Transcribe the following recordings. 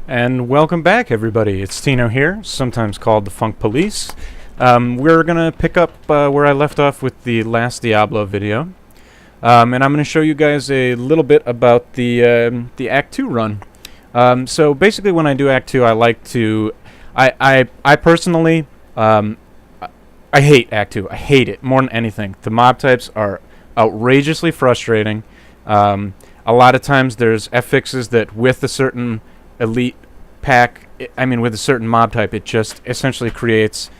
And welcome back, everybody. It's Tino here, sometimes called the Funk Police. We're going to pick up where I left off with the last Diablo video. And I'm going to show you guys a little bit about the Act 2 run. So basically when I do Act 2, I like to... I personally... I hate Act 2. I hate it more than anything. The mob types are outrageously frustrating. A lot of times there's F-fixes that with a certain elite pack, with a certain mob type, it just essentially creates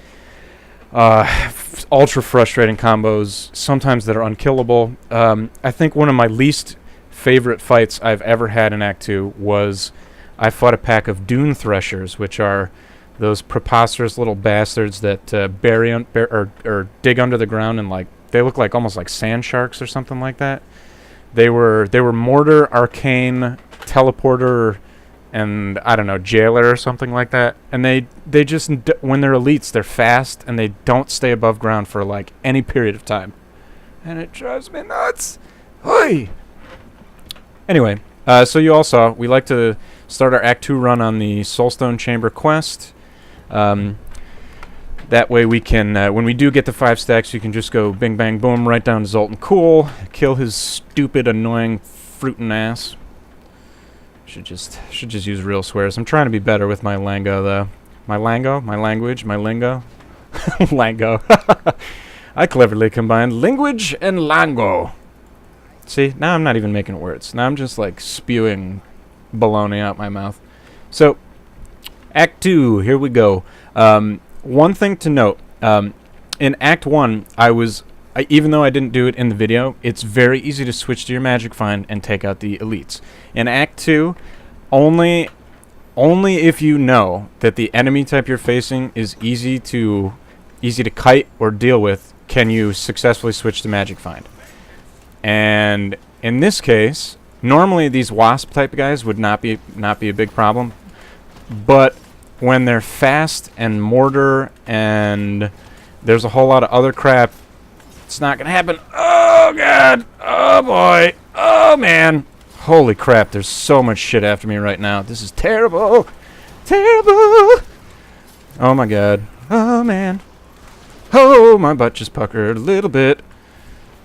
ultra frustrating combos, sometimes that are unkillable. I think one of my least favorite fights I've ever had in Act 2 was I fought a pack of Dune Threshers, which are those preposterous little bastards that dig under the ground and they look like almost like sand sharks or something like that. They were Mortar, Arcane, Teleporter, and I don't know, Jailer or something like that. And they just, when they're elites, they're fast and they don't stay above ground for like any period of time. And it drives me nuts. Hoi! Anyway, so you all saw, we like to start our Act 2 run on the Soulstone Chamber quest. That way we can, when we do get the 5 stacks, you can just go bing bang boom right down to Zoltan Cool, kill his stupid, annoying, fruitin' ass. Should just use real swears. I'm trying to be better with my lingo, though. My language, my lingo. Lango. I cleverly combined language and lango. See, now I'm not even making words. Now I'm just like spewing baloney out my mouth. So, Act 2, here we go. One thing to note, in Act 1, even though I didn't do it in the video, it's very easy to switch to your Magic Find and take out the elites. In Act 2, only if you know that the enemy type you're facing is easy to kite or deal with can you successfully switch to Magic Find. And in this case, normally these Wasp type guys would not be a big problem, but when they're fast and Mortar and there's a whole lot of other crap, it's not gonna happen. Oh god! Oh boy! Oh man! Holy crap, there's so much shit after me right now. This is terrible! Terrible! Oh my god. Oh man. Oh, my butt just puckered a little bit.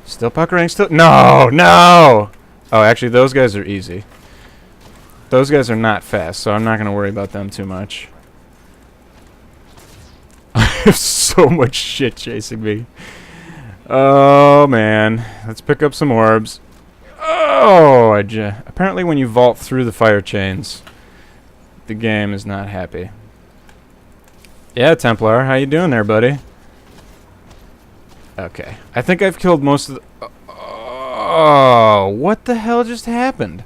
Still puckering, still... No! No! Oh, actually, those guys are easy. Those guys are not fast, so I'm not gonna worry about them too much. I have so much shit chasing me. Oh, man. Let's pick up some orbs. Oh, apparently when you vault through the fire chains, the game is not happy. Yeah, Templar, how you doing there, buddy? Okay. I think I've killed most of the... Oh, what the hell just happened?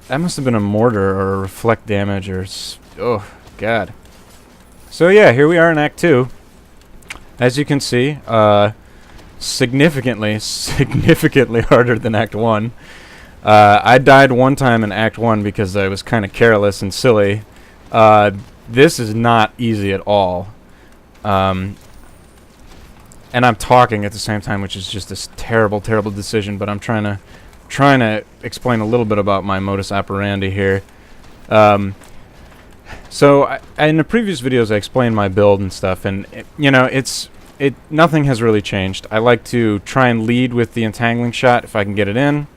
That must have been a mortar or a reflect damage or... Oh, God. So, yeah, here we are in Act 2. As you can see, significantly harder than Act 1. I died one time in Act 1 because I was kind of careless and silly. This is not easy at all. And I'm talking at the same time, which is just this terrible, terrible decision, but I'm trying to explain a little bit about my modus operandi here. So in the previous videos, I explained my build and stuff, and nothing has really changed. I like to try and lead with the entangling shot if I can get it in,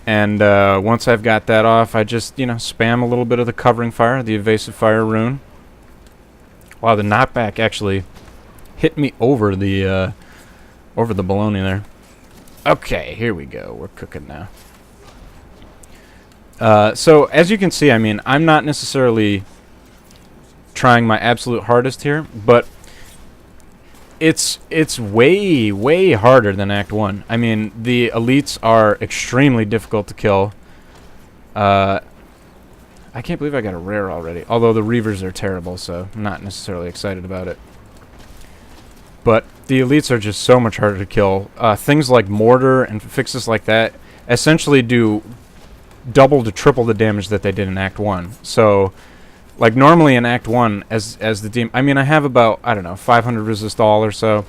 and once I've got that off, I just spam a little bit of the covering fire, the evasive fire rune. Wow, the knockback actually hit me over the baloney there. Okay, here we go. We're cooking now. So as you can see, I'm not necessarily trying my absolute hardest here, but it's way, way harder than Act 1. The elites are extremely difficult to kill. I can't believe I got a rare already, although the Reavers are terrible, so I'm not necessarily excited about it. But the elites are just so much harder to kill. Things like Mortar and fixes like that essentially do double to triple the damage that they did in Act 1. So, like normally in Act 1, as the demon... I have about, I don't know, 500 resist all or so,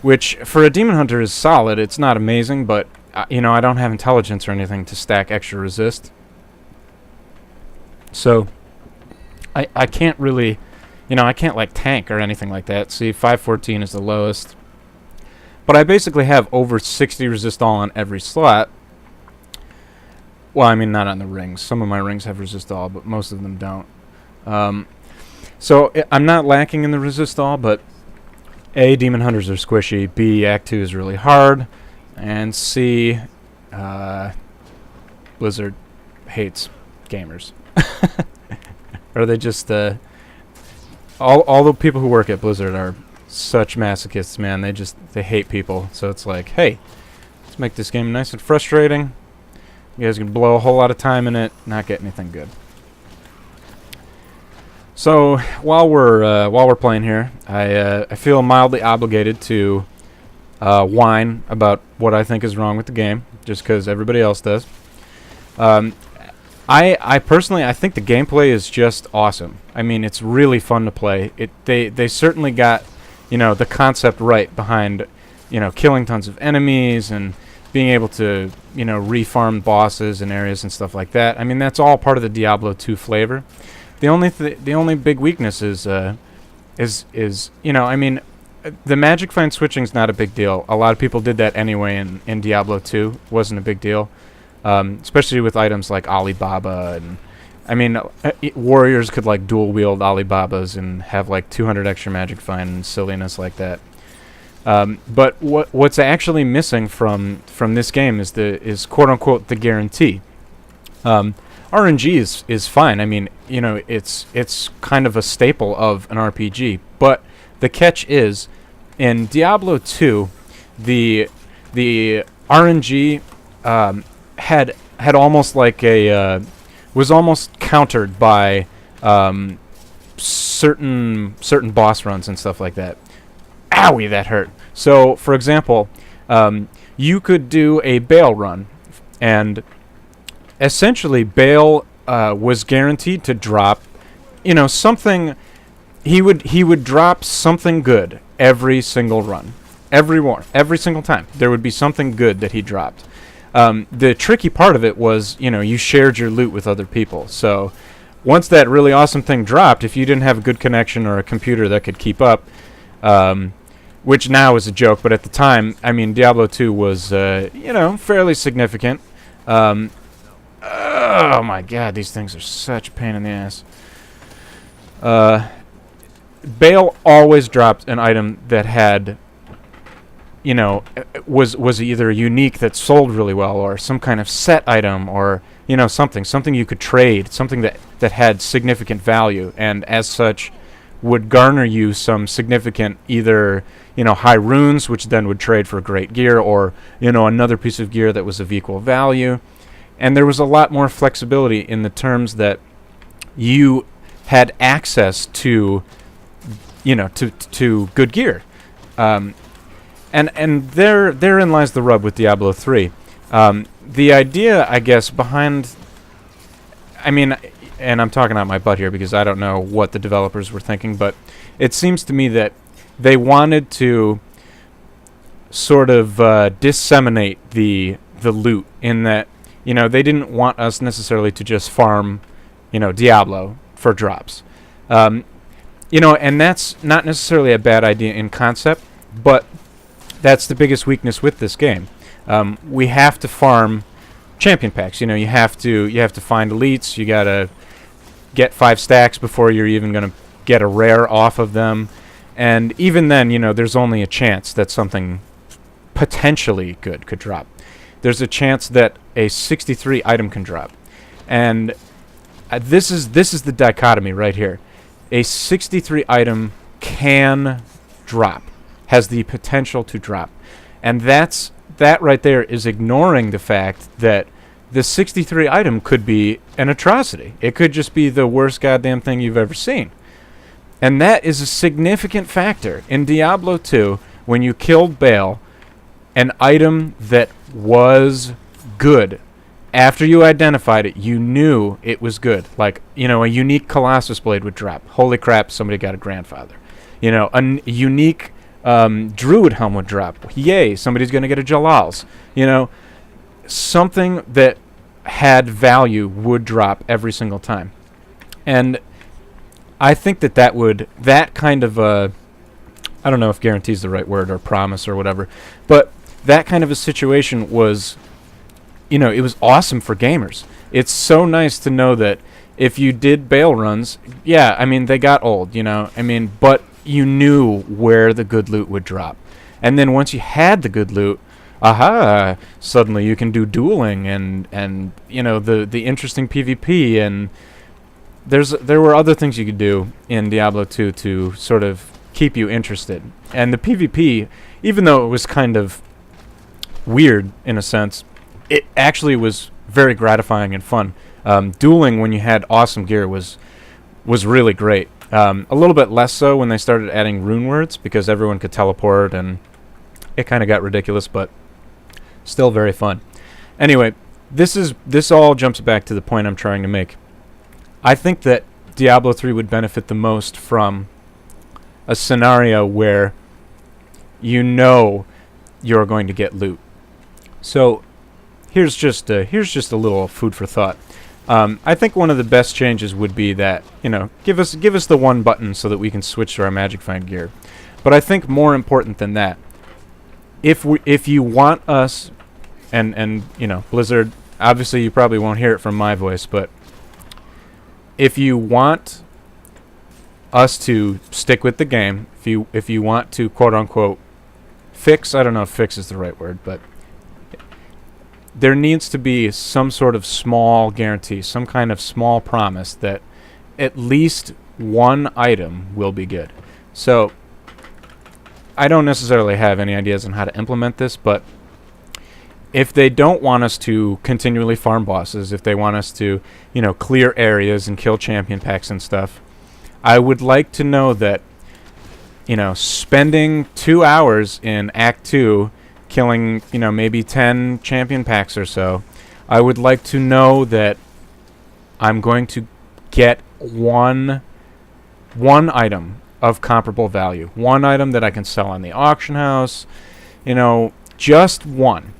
which for a demon hunter is solid. It's not amazing, but, I don't have intelligence or anything to stack extra resist. So I can't really, I can't like tank or anything like that. See, 514 is the lowest. But I basically have over 60 resist all on every slot. Well, I mean, not on the rings. Some of my rings have resist all, but most of them don't. So I'm not lacking in the resist all, but A, Demon Hunters are squishy. B, Act 2 is really hard. And C, Blizzard hates gamers. Or they just, all the people who work at Blizzard are such masochists, man. They hate people. So it's like, hey, let's make this game nice and frustrating. You guys can blow a whole lot of time in it, not get anything good. So while we're playing here, I feel mildly obligated to whine about what I think is wrong with the game, just because everybody else does. I personally, I think the gameplay is just awesome. I mean, it's really fun to play. They certainly got, the concept right behind, killing tons of enemies and being able to, refarm bosses and areas and stuff like that. I mean, that's all part of the Diablo 2 flavor. The only big weakness is I mean, the magic find switching's not a big deal. A lot of people did that anyway in Diablo 2. It wasn't a big deal, especially with items like Alibaba. And I mean, warriors could like dual wield Alibabas and have like 200 extra magic find and silliness like that. But what's actually missing from this game is quote unquote the guarantee. RNG is fine. I mean, it's kind of a staple of an RPG. But the catch is, in Diablo 2, the RNG had almost like was almost countered by certain boss runs and stuff like that. Owie, that hurt. So, for example, you could do a Bale run, and essentially Bale was guaranteed to drop, something. He would drop something good every single run, every single time. There would be something good that he dropped. The tricky part of it was, you shared your loot with other people. So once that really awesome thing dropped, if you didn't have a good connection or a computer that could keep up, which now is a joke, but at the time, I mean, Diablo 2 was, fairly significant. Oh my god, these things are such a pain in the ass. Bale always dropped an item that had, was either unique that sold really well, or some kind of set item, or, something you could trade, something that had significant value, and as such would garner you some significant either, high runes, which then would trade for great gear, or, another piece of gear that was of equal value. And there was a lot more flexibility in the terms that you had access to, to good gear. And therein lies the rub with Diablo 3. The idea, I guess, behind... I mean, and I'm talking out my butt here because I don't know what the developers were thinking, but it seems to me that they wanted to sort of disseminate the loot in that, they didn't want us necessarily to just farm, Diablo for drops. And that's not necessarily a bad idea in concept, but that's the biggest weakness with this game. We have to farm champion packs. You have to find elites. You gotta get 5 stacks before you're even gonna get a rare off of them. And even then, there's only a chance that something potentially good could drop. There's a chance that a 63 item can drop. And this is the dichotomy right here. A 63 item can drop, has the potential to drop. And that right there is ignoring the fact that the 63 item could be an atrocity. It could just be the worst goddamn thing you've ever seen. And that is a significant factor. In Diablo 2, when you killed Bale, an item that was good, after you identified it, you knew it was good. Like, a unique Colossus Blade would drop. Holy crap, somebody got a grandfather. A unique Druid Helm would drop. Yay, somebody's going to get a Jalal's. Something that had value would drop every single time. And I think that kind of I don't know if guarantee is the right word or promise or whatever, but that kind of a situation was, it was awesome for gamers. It's so nice to know that if you did bail runs, yeah, I mean, they got old, but you knew where the good loot would drop. And then once you had the good loot, suddenly you can do dueling and the interesting PvP, and there were other things you could do in Diablo 2 to sort of keep you interested. And the PvP, even though it was kind of weird in a sense, it actually was very gratifying and fun. Dueling when you had awesome gear was really great. A little bit less so when they started adding rune words, because everyone could teleport and it kind of got ridiculous, but still very fun. Anyway, this all jumps back to the point I'm trying to make. I think that Diablo 3 would benefit the most from a scenario where you're going to get loot. So here's just a little food for thought. I think one of the best changes would be that, give us the one button so that we can switch to our Magic Find gear. But I think more important than that, if you want us, and Blizzard, obviously you probably won't hear it from my voice, but if you want us to stick with the game, if you want to quote unquote fix, I don't know if fix is the right word, but there needs to be some sort of small guarantee, some kind of small promise that at least one item will be good. So I don't necessarily have any ideas on how to implement this, but if they don't want us to continually farm bosses, if they want us to, clear areas and kill champion packs and stuff, I would like to know that, spending 2 hours in Act 2 killing, maybe 10 champion packs or so, I would like to know that I'm going to get one item of comparable value. One item that I can sell on the auction house, just one.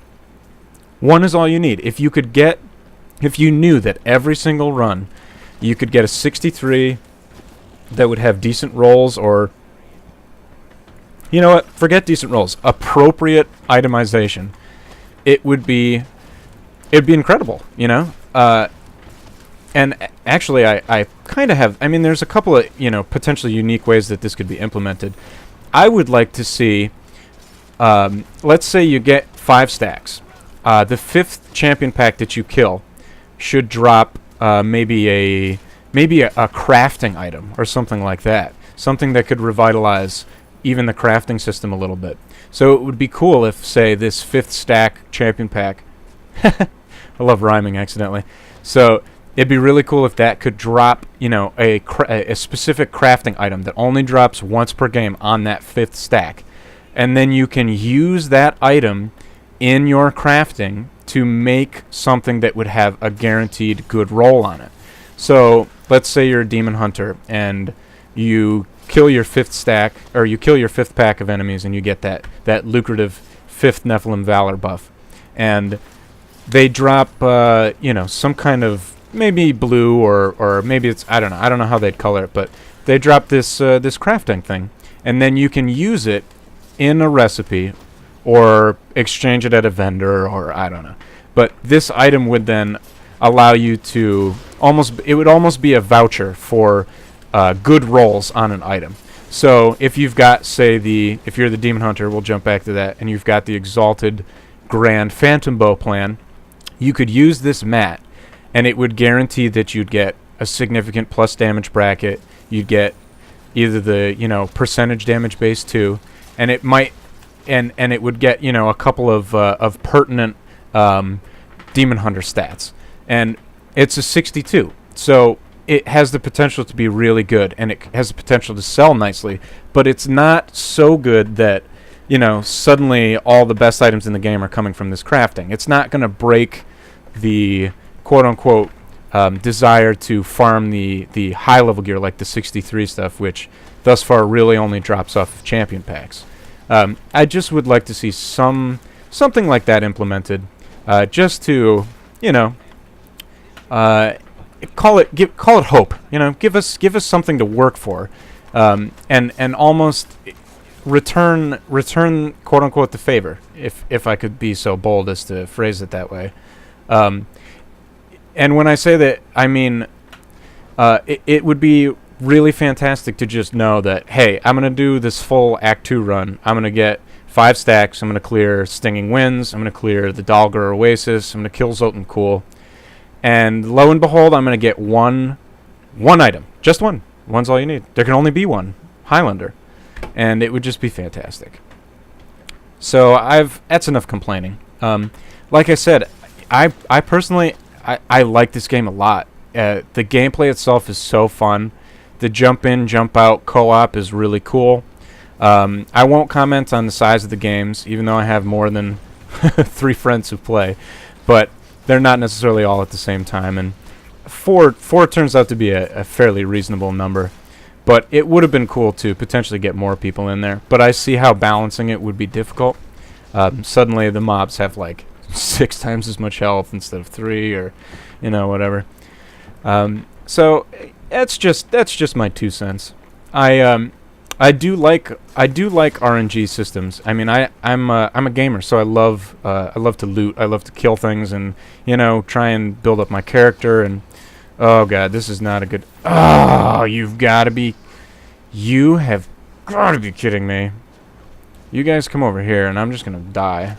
One is all you need. If you knew that every single run you could get a 63 that would have decent rolls, or you know what? Forget decent rolls. Appropriate itemization. It'd be incredible, and actually, I kind of have. I mean, there's a couple of potentially unique ways that this could be implemented. I would like to see. Let's say you get 5 stacks. The 5th champion pack that you kill should drop maybe a crafting item or something like that. Something that could revitalize even the crafting system a little bit. So it would be cool if, say, this 5th stack champion pack. I love rhyming accidentally. So it'd be really cool if that could drop, a specific crafting item that only drops once per game on that 5th stack, and then you can use that item in your crafting to make something that would have a guaranteed good roll on it. So let's say you're a demon hunter and you kill your 5th stack, or you kill your 5th pack of enemies, and you get that lucrative 5th Nephilim Valor buff, and they drop some kind of maybe blue or maybe it's I don't know how they'd color it, but they drop this crafting thing, and then you can use it in a recipe or exchange it at a vendor, or I don't know. But this item would then allow you to almost be a voucher for good rolls on an item. So if you've got, say, if you're the Demon Hunter, we'll jump back to that, and you've got the Exalted Grand Phantom Bow plan, you could use this mat, and it would guarantee that you'd get a significant plus damage bracket. You'd get either the percentage damage base 2, and it might. And it would get a couple of pertinent Demon Hunter stats, and it's a 62, so it has the potential to be really good, and it has the potential to sell nicely. But it's not so good that suddenly all the best items in the game are coming from this crafting. It's not going to break the quote unquote desire to farm the high level gear like the 63 stuff, which thus far really only drops off of champion packs. I just would like to see something like that implemented, just to, call it hope. You know, give us something to work for, and almost return quote unquote the favor, if I could be so bold as to phrase it that way. And when I say that, I mean it would be really fantastic to just know that, hey, I'm gonna do this full Act 2 run. I'm gonna get 5 stacks. I'm gonna clear Stinging Winds. I'm gonna clear the Dalgar Oasis. I'm gonna kill Zoltan Cool. And lo and behold, I'm going to get one item. Just one. One's all you need. There can only be one. Highlander. And it would just be fantastic. So that's enough complaining. Like I said, I personally, I like this game a lot. The gameplay itself is so fun. The jump in, jump out co-op is really cool. I won't comment on the size of the games, even though I have more than 3 friends who play. But they're not necessarily all at the same time, and four turns out to be a fairly reasonable number. But it would have been cool to potentially get more people in there. But I see how balancing it would be difficult. Suddenly the mobs have like 6 times as much health instead of 3, or whatever. So that's just my 2 cents. I do like RNG systems. I mean, I'm a gamer, so I love to loot. I love to kill things and try and build up my character. And oh god, this is not a good. Oh, you have got to be kidding me. You guys come over here, and I'm just gonna die.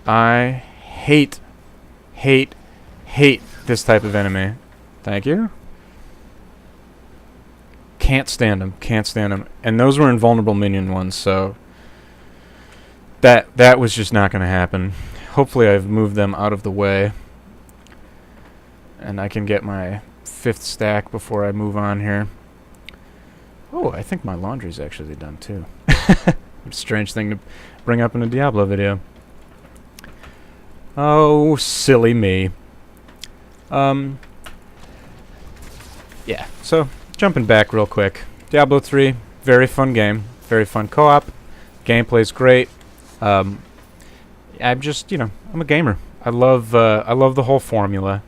I hate this type of enemy. Thank you. Can't stand them. And those were invulnerable minion ones, so that was just not going to happen. Hopefully I've moved them out of the way, and I can get my 5th stack before I move on here. Oh, I think my laundry's actually done too. Strange thing to bring up in a Diablo video. Oh, silly me. Yeah, so jumping back real quick. Diablo 3, very fun game, very fun co-op. Gameplay's great. I'm just, I'm a gamer. I love the whole formula.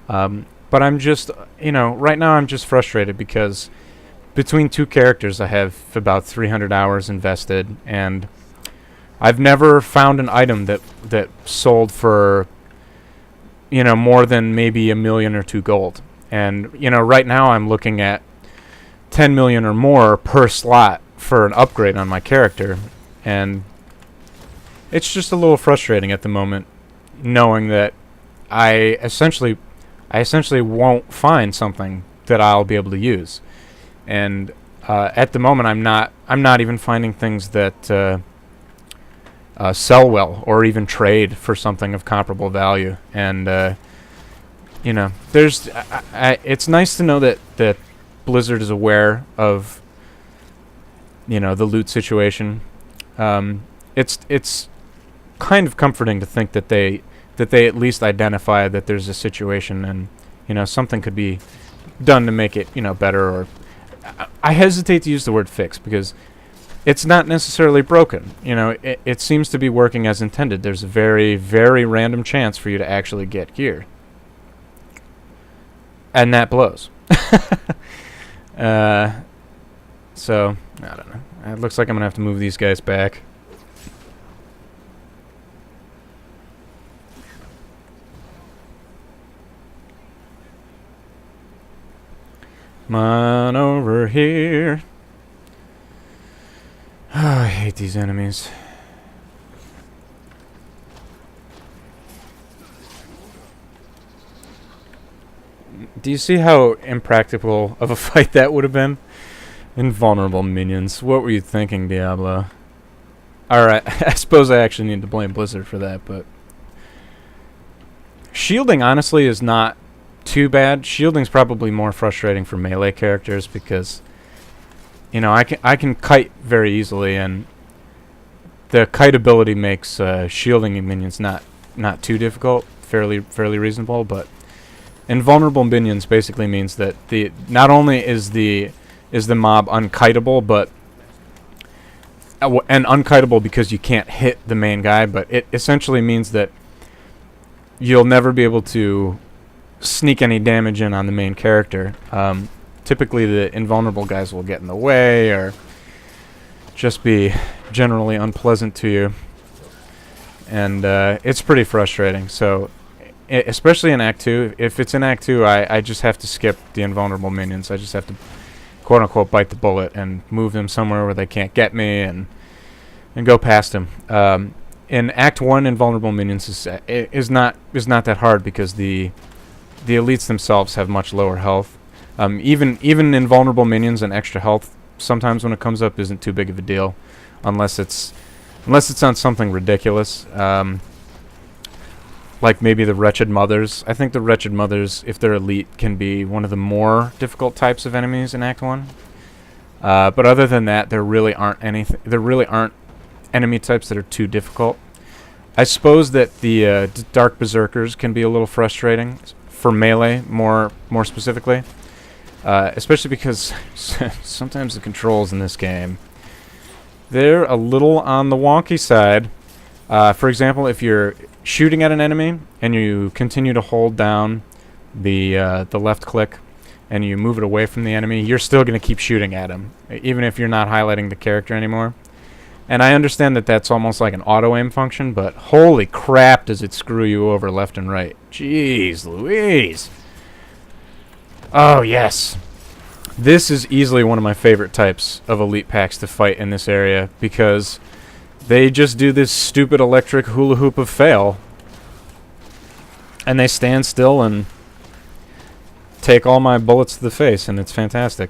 But I'm just, right now I'm just frustrated because between 2 characters I have about 300 hours invested, and I've never found an item that sold for, more than maybe $1 million or 2 gold. And, right now I'm looking at 10 million or more per slot for an upgrade on my character, and it's just a little frustrating at the moment, knowing that I essentially won't find something that I'll be able to use. And at the moment I'm not even finding things that sell well or even trade for something of comparable value. And there's it's nice to know that Blizzard is aware of the loot situation. It's kind of comforting to think that they at least identify that there's a situation, and something could be done to make it better. Or I hesitate to use the word fix because it's not necessarily broken. It seems to be working as intended. There's a very, very random chance for you to actually get gear, and that blows. So I don't know. It looks like I'm gonna have to move these guys back. Come on over here. Oh, I hate these enemies. Do you see how impractical of a fight that would have been? Invulnerable minions. What were you thinking, Diablo? Alright, I suppose I actually need to blame Blizzard for that, but shielding honestly is not too bad. Shielding's probably more frustrating for melee characters because I can kite very easily, and the kite ability makes shielding minions not too difficult, fairly reasonable. But invulnerable minions basically means that not only is the mob unkiteable, but and unkiteable because you can't hit the main guy, but it essentially means that you'll never be able to sneak any damage in on the main character. Typically the invulnerable guys will get in the way or just be generally unpleasant to you. And it's pretty frustrating. So, especially in Act 2, if it's in Act 2, I just have to skip the invulnerable minions. I just have to, quote-unquote, bite the bullet and move them somewhere where they can't get me and go past them. In Act 1, invulnerable minions is not that hard because the elites themselves have much lower health. Even invulnerable minions and extra health sometimes when it comes up isn't too big of a deal, unless it's on something ridiculous. Like maybe the Wretched Mothers. I think the Wretched Mothers, if they're elite, can be one of the more difficult types of enemies in Act 1. But other than that, there really aren't enemy types that are too difficult. I suppose that the Dark Berserkers can be a little frustrating for melee, more specifically. Especially because sometimes the controls in this game, they're a little on the wonky side. For example, if you're shooting at an enemy and you continue to hold down the left click and you move it away from the enemy, you're still going to keep shooting at him, even if you're not highlighting the character anymore. And I understand that that's almost like an auto-aim function, but holy crap does it screw you over left and right. Jeez Louise. Oh, yes. This is easily one of my favorite types of elite packs to fight in this area because they just do this stupid electric hula hoop of fail. And they stand still and take all my bullets to the face, and it's fantastic.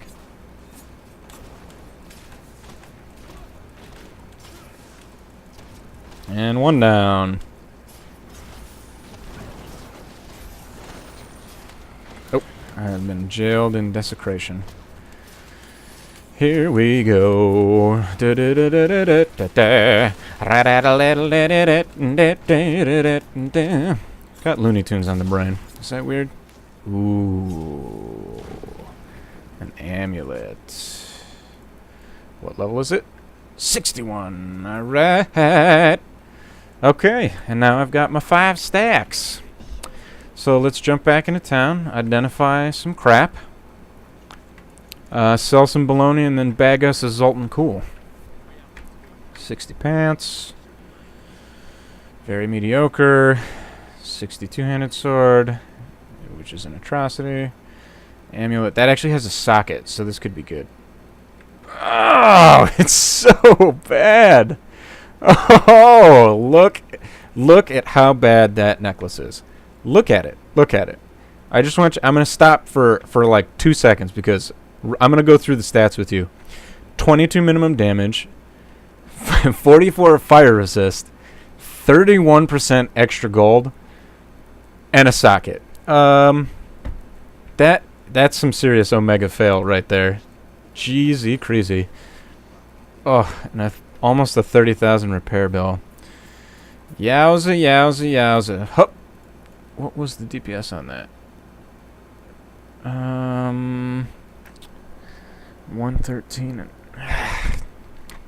And one down. Oh, I have been jailed in desecration. Here we go. Got Looney Tunes on the brain. Is that weird? Ooh. An amulet. What level is it? 61. Alright. Okay, and now I've got my 5 stacks. So let's jump back into town, identify some crap, sell some baloney, and then bag us a Zoltan Cool. 60 pants. Very mediocre. 62-handed sword, which is an atrocity. Amulet. That actually has a socket, so this could be good. Oh, it's so bad. Oh, look at how bad that necklace is. Look at it. Look at it. I just want you, I'm going to stop for like 2 seconds because I'm going to go through the stats with you. 22 minimum damage, 44 fire resist, 31% extra gold, and a socket. That's some serious Omega fail right there. Jeezy crazy. Oh, and almost a 30,000 repair bill. Yowza, yowza, yowza. Hup. What was the DPS on that? 113. And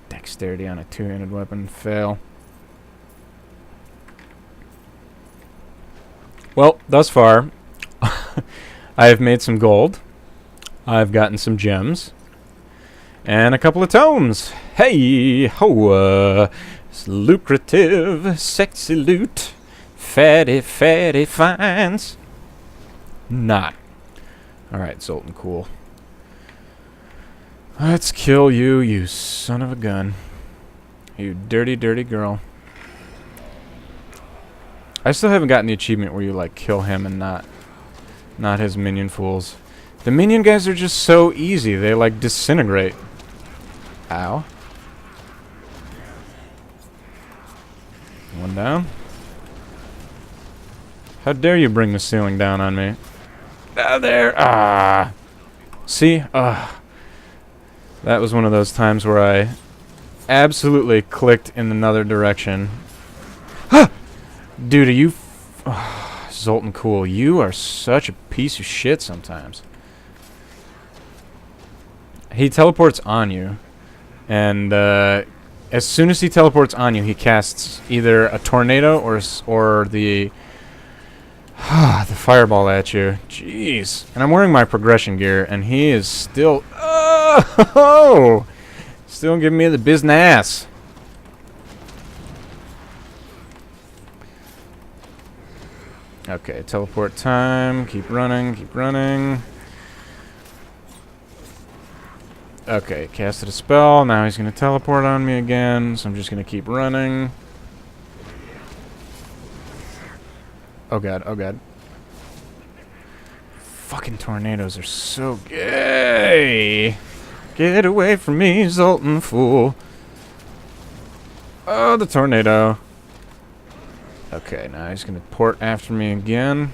dexterity on a two-handed weapon. Fail. Well, thus far, I have made some gold. I've gotten some gems. And a couple of tomes. Hey, ho, it's lucrative, sexy loot. Fatty, fatty finds. Not. Alright, Zoltan Cool. Let's kill you, you son of a gun. You dirty, dirty girl. I still haven't gotten the achievement where you, like, kill him and not his minion fools. The minion guys are just so easy. They, like, disintegrate. Ow. One down. How dare you bring the ceiling down on me? Out there! Ah! See? That was one of those times where I absolutely clicked in another direction. Dude, are you... Zoltan Cool, you are such a piece of shit sometimes. He teleports on you. And as soon as he teleports on you, he casts either a tornado or the... The fireball at you. Jeez. And I'm wearing my progression gear, and he is still... Oh! Still giving me the business. Okay, teleport time. Keep running, keep running. Okay, casted a spell. Now he's going to teleport on me again, so I'm just going to keep running. Oh god, oh god. Fucking tornadoes are so gay. Get away from me, Zoltan fool. Oh, the tornado. Okay, now he's gonna port after me again.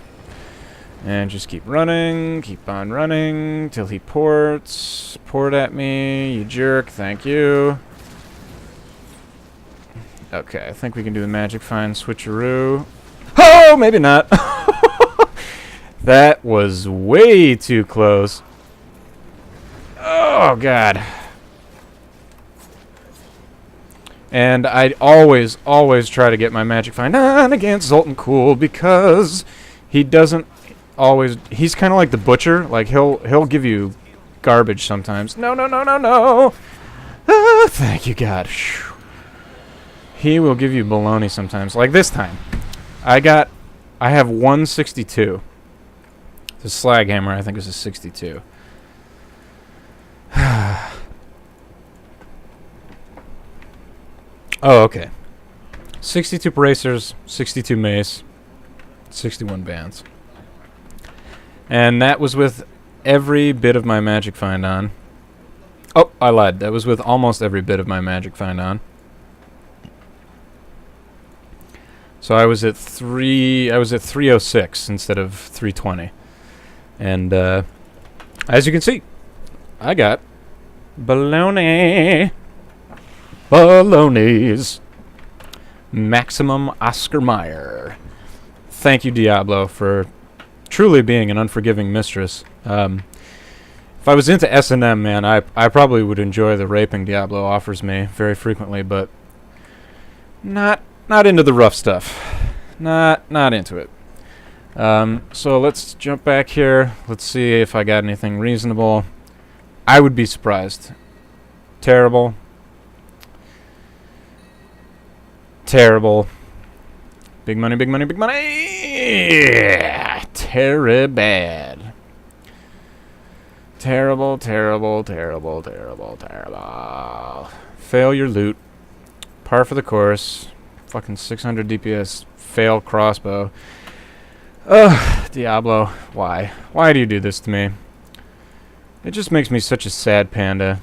And just keep running, keep on running till he ports. Port at me, you jerk, thank you. Okay, I think we can do the magic find switcheroo. Oh, maybe not. That was way too close. Oh, God. And I always try to get my magic find on against Zoltan Cool because he doesn't always... He's kind of like the butcher. Like, he'll give you garbage sometimes. No, no, no, no, no. Ah, thank you, God. He will give you baloney sometimes. Like this time. I have 162. The slag hammer, I think, is a 62. Oh, okay. 62 bracers, 62 mace, 61 bands. And that was with every bit of my magic find on. Oh, I lied. That was with almost every bit of my magic find on. So I was at 306 instead of 320. And as you can see, I got baloney. Baloney's. Maximum Oscar Mayer. Thank you, Diablo, for truly being an unforgiving mistress. If I was into S&M, man, I probably would enjoy the raping Diablo offers me very frequently, but not into the rough stuff. Not into it. So let's jump back here. Let's see if I got anything reasonable. I would be surprised. Terrible. Terrible. Big money, big money, big money! Terry bad. Terrible, terrible, terrible, terrible, terrible. Failure loot. Par for the course. Fucking 600 DPS. Fail crossbow. Ugh, Diablo. Why? Why do you do this to me? It just makes me such a sad panda.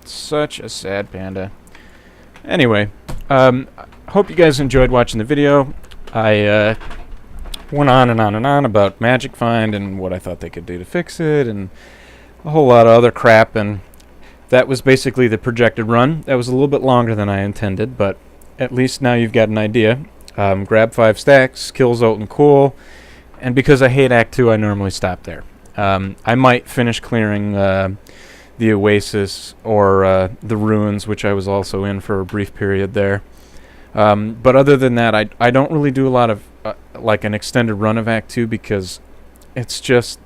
Such a sad panda. Anyway, hope you guys enjoyed watching the video. I went on and on and on about Magic Find and what I thought they could do to fix it and a whole lot of other crap, and that was basically the projected run. That was a little bit longer than I intended, but at least now you've got an idea. Grab 5 stacks, kill Zoltan Cool, and because I hate Act 2, I normally stop there. I might finish clearing the Oasis or the Ruins, which I was also in for a brief period there. But other than that, I don't really do a lot of like an extended run of Act 2 because it's just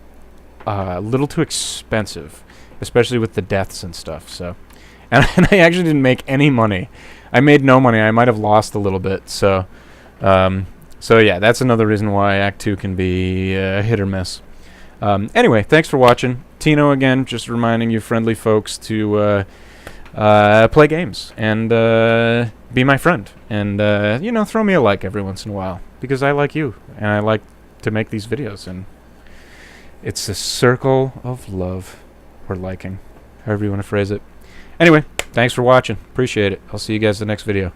a little too expensive, especially with the deaths and stuff. So, and I actually didn't make any money. I made no money. I might have lost a little bit. So, so yeah, that's another reason why Act 2 can be hit or miss. Anyway, thanks for watching. Tino again, just reminding you friendly folks to play games and be my friend. And, you know, throw me a like every once in a while because I like you and I like to make these videos. And it's a circle of love or liking, however you want to phrase it. Anyway, thanks for watching. Appreciate it. I'll see you guys in the next video.